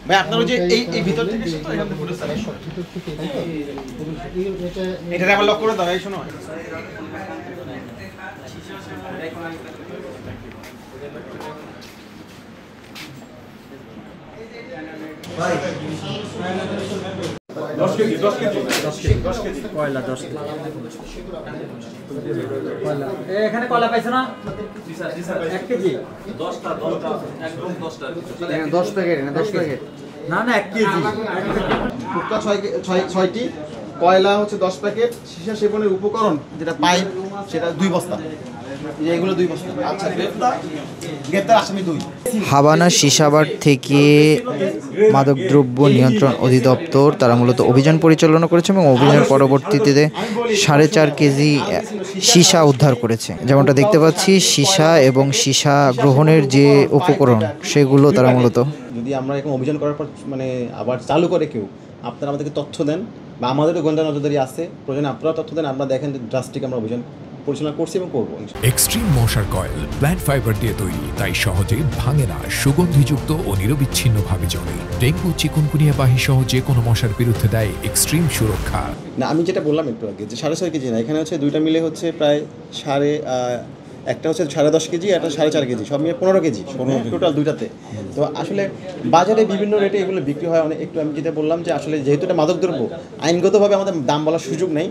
ভাই আপনার ওই যে এই ভিতর থেকে তো এখান থেকে ফুটেজ চালাই এটা আবার লক করে দাও এই শোনো ভাই 10 কেজি কয়লা 10 কেজি কয়লা এখানে কয়লা পাইছ না জি স্যার 1 কেজি 10টা একদম 10টা 10 প্যাকেট না 10 প্যাকেট না 1 কেজি টুকটা 6টি কয়লা হচ্ছে 10 প্যাকেট সীসা সেবনের উপকরণ যেটা পাইপ সেটা 2 বস্তা এগুলো 2 বস্তা আচ্ছা গ্রেফতার আসামি 2 হাবানা সীসাবার থেকে মাদকদ্রব্য নিয়ন্ত্রণ অধিদপ্তর তারা মূলত অভিযান পরিচালনা করেছে এবং অভিযানের পরবর্তীতে 4.5 কেজি সীসা উদ্ধার করেছে। যেমনটা দেখতে পাচ্ছি সীসা এবং সীসা গ্রহণের যে উপকরণ সেগুলো তারা মূলত যদি আমরা এরকম অভিযান করার পর মানে আবার চালু করে কেউ আপনারা আমাদেরকে তথ্য দেন বা আমাদেরও গোয়েন্দা নজরদারি আছে প্রয়োজনে আপনারা তথ্য দেন আমরা দেখেন ড্রাস্টিক আমরা অভিযান পরিচালনা করছি এবং করবো। এক্সট্রিম মশার কয়েল প্ল্যান্ট ফাইবার দিয়ে তৈরি, তাই সহজে ভাঙে না, সুগন্ধিযুক্ত ও নিরবিচ্ছিন্নভাবে জ্বলে। ডেঙ্গু চিকুনগুনিয়া বাহি সহ যে কোনো মশার বিরুদ্ধে দেয় এক্সট্রিম সুরক্ষা। না আমি যেটা বললাম একটু আগে যে 6.5 কেজি না, এখানে হচ্ছে দুইটা মিলে হচ্ছে প্রায় একটা হচ্ছে 10.5 কেজি, একটা 4.5 কেজি, সব মিলে 15 কেজি টোটাল দুইটাতে। তো আসলে বাজারে বিভিন্ন রেটে এগুলো বিক্রি হয় অনেক। একটু আমি যেটা বললাম যে আসলে যেহেতু এটা মাদকদ্রব্য আইনগতভাবে আমাদের দাম বলার সুযোগ নেই।